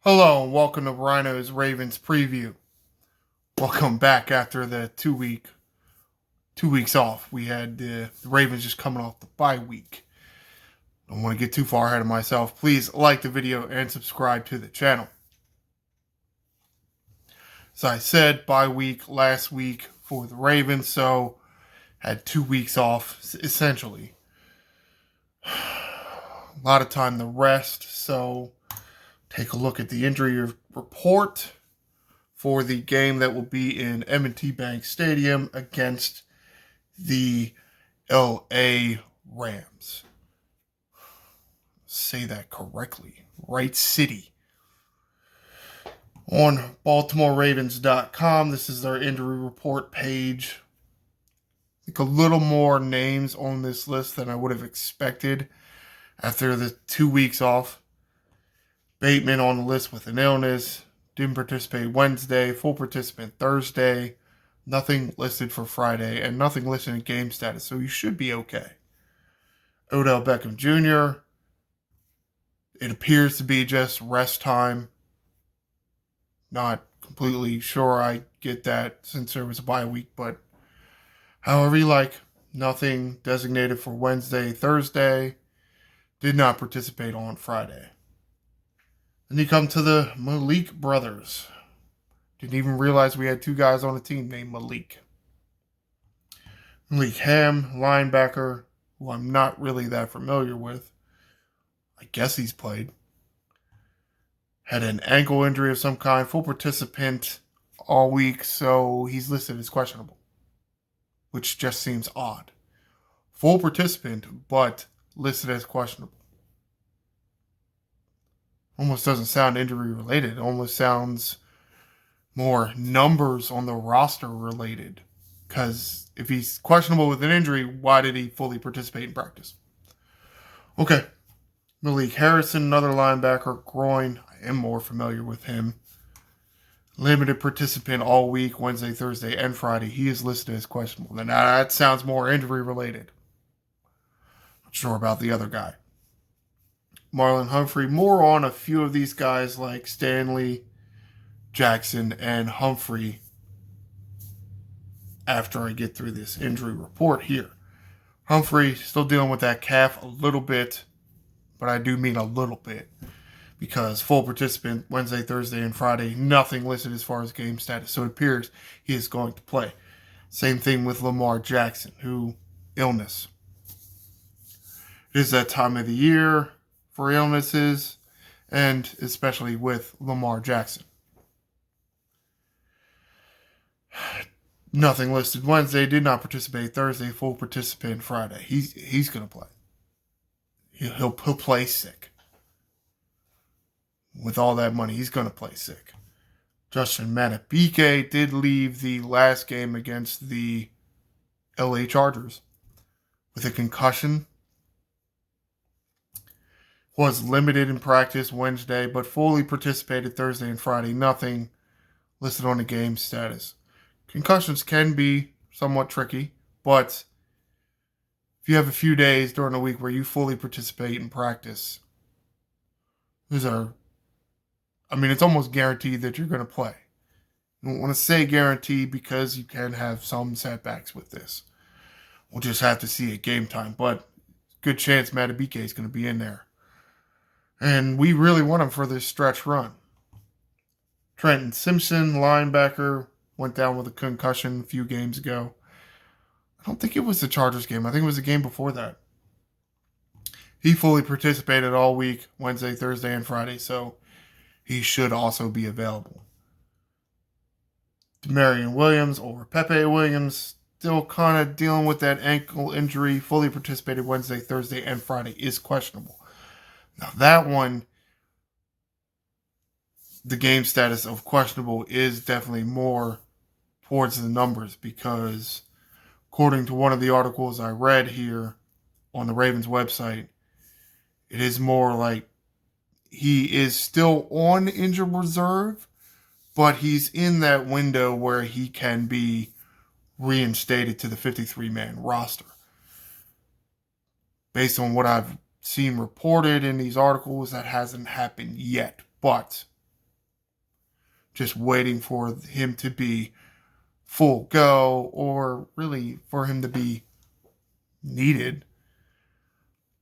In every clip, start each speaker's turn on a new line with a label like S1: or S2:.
S1: Hello and welcome to Ryno's Ravens preview. Welcome back after the 2 weeks off. We had the Ravens just coming off the bye week. Don't want to get too far ahead of myself. Please like the video and subscribe to the channel. As I said, bye week last week for the Ravens, so had 2 weeks off essentially. A lot of time to rest, so take a look at the injury report for the game that will be in M&T Bank Stadium against the L.A Rams. Say that correctly. Right City. On BaltimoreRavens.com, this is their injury report page. I think a little more names on this list than I would have expected after the 2 weeks off. Bateman on the list with an illness. Didn't participate Wednesday. Full participant Thursday. Nothing listed for Friday. And nothing listed in game status. So you should be okay. Odell Beckham Jr. It appears to be just rest time. Not completely sure I get that since there was a bye week. But however you like. Nothing designated for Wednesday, Thursday. Did not participate on Friday. Then you come to the Malik brothers. Didn't even realize we had two guys on the team named Malik. Malik Ham, linebacker, who I'm not really that familiar with. I guess he's played. Had an ankle injury of some kind, full participant all week, so he's listed as questionable, which just seems odd. Full participant, but listed as questionable. Almost doesn't sound injury related. It almost sounds more numbers on the roster related. Because if he's questionable with an injury, why did he fully participate in practice? Okay. Malik Harrison, another linebacker, groin. I am more familiar with him. Limited participant all week, Wednesday, Thursday, and Friday. He is listed as questionable. Now that sounds more injury related. Not sure about the other guy. Marlon Humphrey, more on a few of these guys like Stanley, Jackson, and Humphrey after I get through this injury report here. Humphrey still dealing with that calf a little bit, but I do mean a little bit because full participant Wednesday, Thursday, and Friday, nothing listed as far as game status, so it appears he is going to play. Same thing with Lamar Jackson, who illness. It is that time of the year for illnesses, and especially with Lamar Jackson. Nothing listed Wednesday, did not participate Thursday, full participant Friday. He's going to play. He'll play sick. With all that money, he's going to play sick. Justin Madubuike did leave the last game against the L.A. Chargers with a concussion. Was limited in practice Wednesday, but fully participated Thursday and Friday. Nothing listed on the game status. Concussions can be somewhat tricky, but if you have a few days during the week where you fully participate in practice, it's almost guaranteed that you're going to play. I don't want to say guaranteed because you can have some setbacks with this. We'll just have to see at game time, but good chance Madubuike is going to be in there. And we really want him for this stretch run. Trenton Simpson, linebacker, went down with a concussion a few games ago. I don't think it was the Chargers game. I think it was the game before that. He fully participated all week, Wednesday, Thursday, and Friday, so he should also be available. Demarion Williams, or Pepe Williams, still kind of dealing with that ankle injury, fully participated Wednesday, Thursday, and Friday, is questionable. Now that one, the game status of questionable is definitely more towards the numbers because according to one of the articles I read here on the Ravens website, it is more like he is still on injured reserve, but he's in that window where he can be reinstated to the 53-man roster. Based on what I've seen reported in these articles, that hasn't happened yet. But just waiting for him to be full go or really for him to be needed.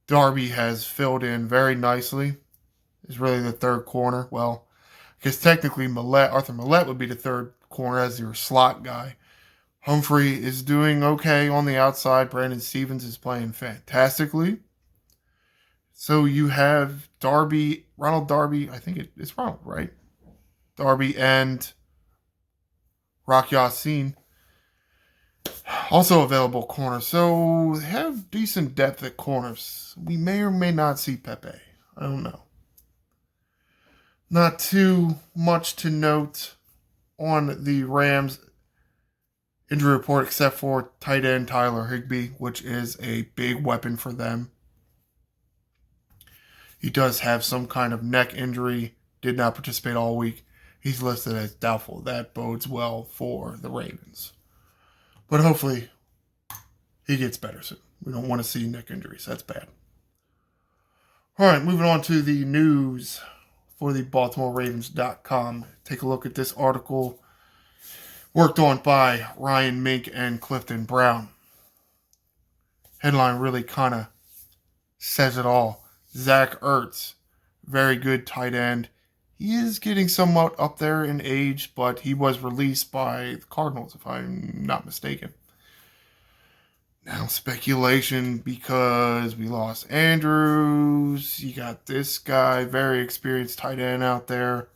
S1: Darby has filled in very nicely. Is really the third corner. Well, because technically Arthur Millette would be the third corner as your slot guy. Humphrey is doing okay on the outside. Brandon Stevens is playing fantastically. So you have Ronald Darby, I think it's Ronald, right? Darby and Rock Yassin, also available corners. So they have decent depth at corners. We may or may not see Pepe. I don't know. Not too much to note on the Rams injury report except for tight end Tyler Higbee, which is a big weapon for them. He does have some kind of neck injury, did not participate all week. He's listed as doubtful. That bodes well for the Ravens. But hopefully he gets better soon. We don't want to see neck injuries. That's bad. All right, moving on to the news for the BaltimoreRavens.com. Take a look at this article worked on by Ryan Mink and Clifton Brown. Headline really kind of says it all. Zach Ertz, very good tight end. He is getting somewhat up there in age, but he was released by the Cardinals, if I'm not mistaken. Now, speculation because we lost Andrews. You got this guy, very experienced tight end out there.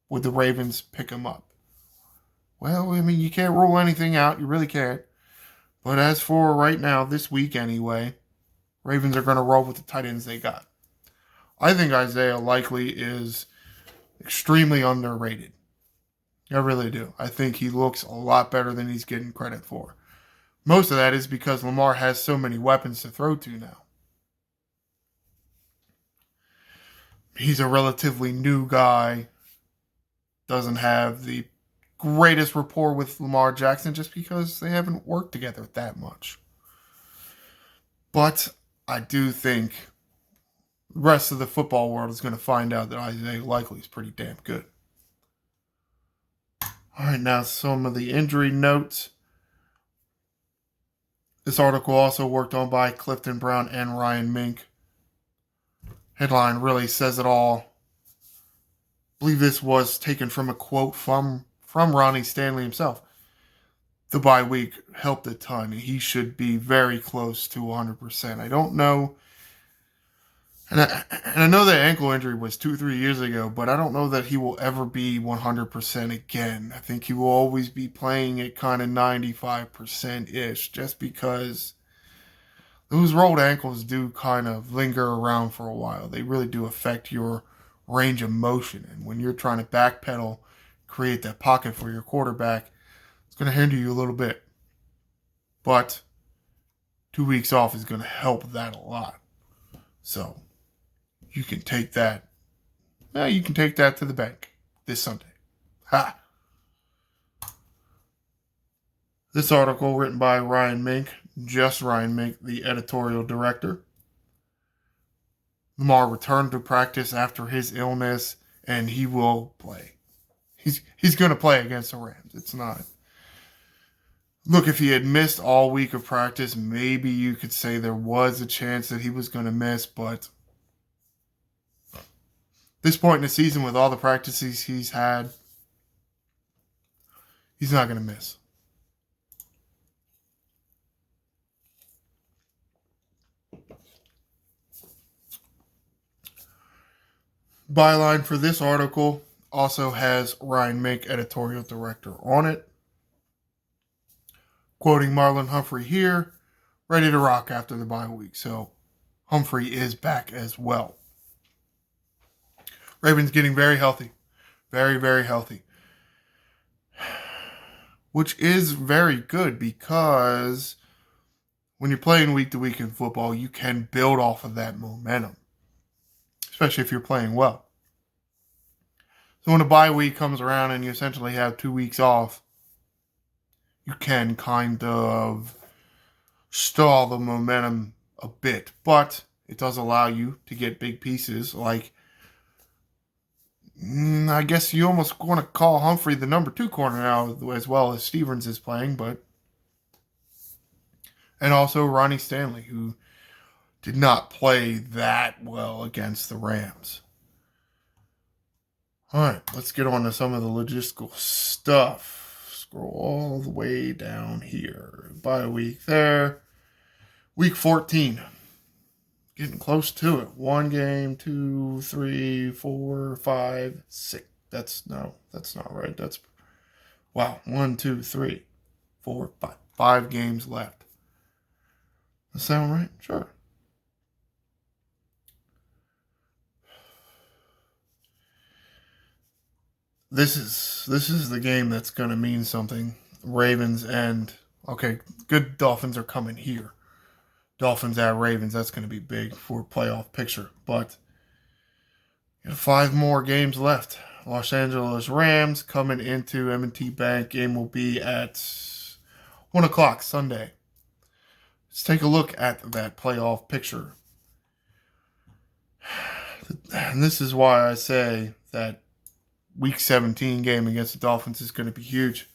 S1: Would the Ravens pick him up? Well, I mean, you can't rule anything out. You really can't. But as for right now, this week anyway, Ravens are going to roll with the tight ends they got. I think Isaiah Likely is extremely underrated. I really do. I think he looks a lot better than he's getting credit for. Most of that is because Lamar has so many weapons to throw to now. He's a relatively new guy. Doesn't have the greatest rapport with Lamar Jackson just because they haven't worked together that much. But I do think the rest of the football world is going to find out that Isaiah Likely is pretty damn good. All right, now some of the injury notes. This article also worked on by Clifton Brown and Ryan Mink. Headline really says it all. I believe this was taken from a quote from Ronnie Stanley himself. The bye week helped a ton. He should be very close to 100%. I don't know. And I know that ankle injury was 2-3 years ago, but I don't know that he will ever be 100% again. I think he will always be playing at kind of 95%-ish just because those rolled ankles do kind of linger around for a while. They really do affect your range of motion. And when you're trying to backpedal, create that pocket for your quarterback, it's going to hinder you a little bit. But 2 weeks off is going to help that a lot. So you can take that. You can take that to the bank this Sunday. Ha! This article written by Ryan Mink, just Ryan Mink, the editorial director. Lamar returned to practice after his illness, and he will play. He's going to play against the Rams. It's not. Look, if he had missed all week of practice, maybe you could say there was a chance that he was going to miss, but this point in the season, with all the practices he's had, he's not going to miss. Byline for this article also has Ryan Mink, editorial director, on it. Quoting Marlon Humphrey here, ready to rock after the bye week. So Humphrey is back as well. Ravens getting very healthy. Very, very healthy. Which is very good because when you're playing week to week in football, you can build off of that momentum. Especially if you're playing well. So when a bye week comes around and you essentially have 2 weeks off, you can kind of stall the momentum a bit. But it does allow you to get big pieces like, I guess you almost want to call Humphrey the number 2 corner now, as well as Stevens is playing, but. And also Ronnie Stanley, who did not play that well against the Rams. All right, let's get on to some of the logistical stuff. Scroll all the way down here. Bye week there. Week 14. Getting close to it. 1 game, 2, 3, 4, 5, 6. That's not right. That's, wow. 1, 2, 3, 4, 5. 5 games left. Does that sound right? Sure. This is the game that's going to mean something. Ravens and, okay, good Dolphins are coming here. Dolphins at Ravens, that's going to be big for a playoff picture. But 5 more games left. Los Angeles Rams coming into M&T Bank. Game will be at 1 o'clock Sunday. Let's take a look at that playoff picture. And this is why I say that Week 17 game against the Dolphins is going to be huge.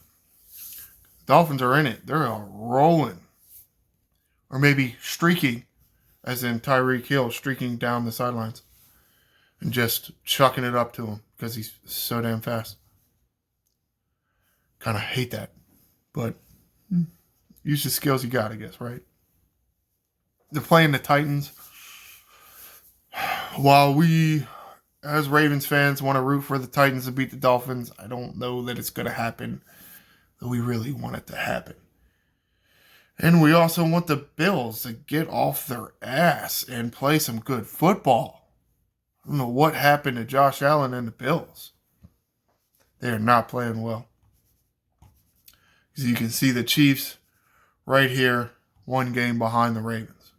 S1: The Dolphins are in it. They're rolling. Or maybe streaking, as in Tyreek Hill streaking down the sidelines and just chucking it up to him because he's so damn fast. Kind of hate that. But use the skills you got, I guess, right? They're playing the Titans. While we, as Ravens fans, want to root for the Titans to beat the Dolphins, I don't know that it's going to happen, though we really want it to happen. And we also want the Bills to get off their ass and play some good football. I don't know what happened to Josh Allen and the Bills. They are not playing well. As you can see, the Chiefs right here, 1 game behind the Ravens.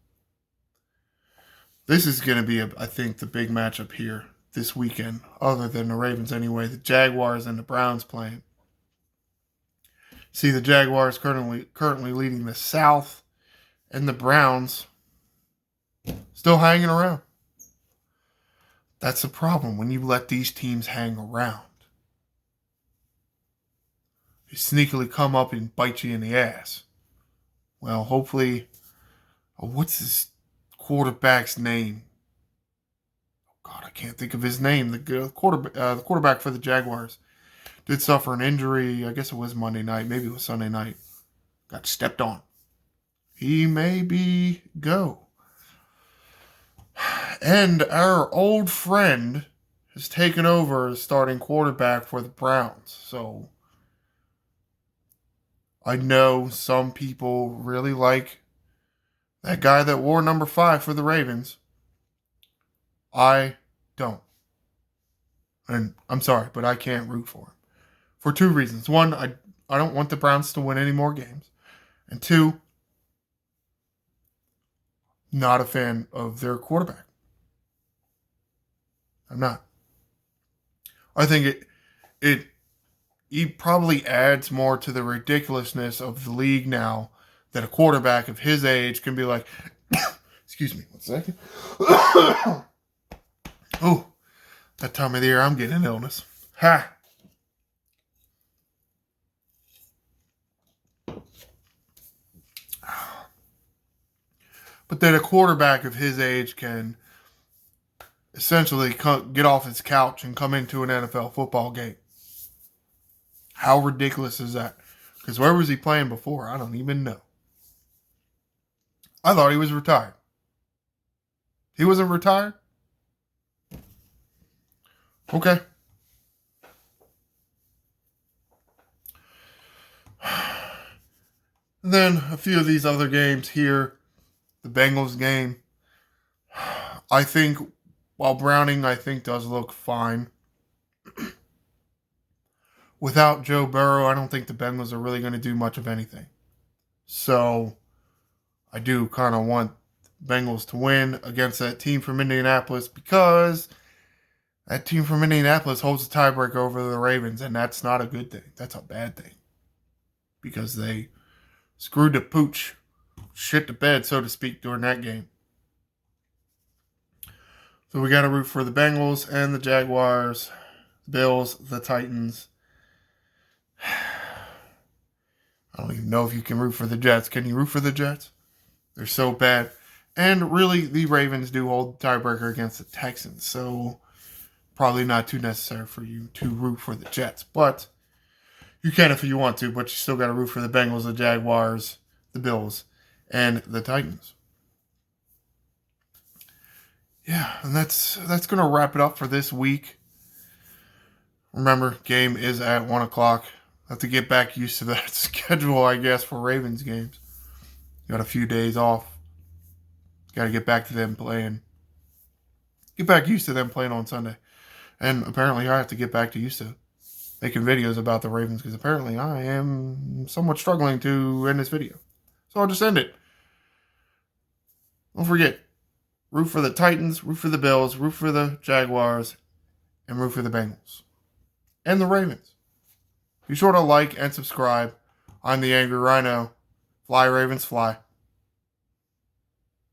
S1: This is going to be, I think, the big matchup here this weekend, other than the Ravens anyway. The Jaguars and the Browns playing. See, the Jaguars currently leading the South, and the Browns still hanging around. That's the problem when you let these teams hang around. They sneakily come up and bite you in the ass. Well, hopefully, what's this quarterback's name? Oh God, I can't think of his name. The quarterback for the Jaguars did suffer an injury. I guess it was Monday night. Maybe it was Sunday night. Got stepped on. He may be go. And our old friend has taken over as starting quarterback for the Browns. So I know some people really like that guy that wore number 5 for the Ravens. I don't. And I'm sorry, but I can't root for him. For 2 reasons. 1, I don't want the Browns to win any more games. And 2, not a fan of their quarterback. I'm not. I think he probably adds more to the ridiculousness of the league now that a quarterback of his age can be like, excuse me, 1 second. Oh, that time of the year I'm getting an illness. Ha! But that a quarterback of his age can essentially get off his couch and come into an NFL football game. How ridiculous is that? Because where was he playing before? I don't even know. I thought he was retired. He wasn't retired? Okay. Then a few of these other games here. The Bengals game. I think, while Browning, I think, does look fine. Without Joe Burrow, I don't think the Bengals are really going to do much of anything. So, I do kind of want Bengals to win against that team from Indianapolis because that team from Indianapolis holds the tiebreaker over the Ravens, and that's not a good thing. That's a bad thing. Because they screwed the pooch, shit the bed, so to speak, during that game. So we got to root for the Bengals and the Jaguars. the Bills, the Titans. I don't even know if you can root for the Jets. Can you root for the Jets? They're so bad. And really, the Ravens do hold the tiebreaker against the Texans. So probably not too necessary for you to root for the Jets. But you can if you want to, but you still got to root for the Bengals, the Jaguars, the Bills, and the Titans. Yeah, and that's going to wrap it up for this week. Remember, game is at 1 o'clock. I have to get back used to that schedule, I guess, for Ravens games. Got a few days off. Got to get back to them playing. Get back used to them playing on Sunday. And apparently I have to get back to used to making videos about the Ravens because apparently I am somewhat struggling to end this video. So I'll just end it. Don't forget, root for the Titans, root for the Bills, root for the Jaguars, and root for the Bengals. And the Ravens. Be sure to like and subscribe. I'm the Angry Ryno. Fly, Ravens, fly.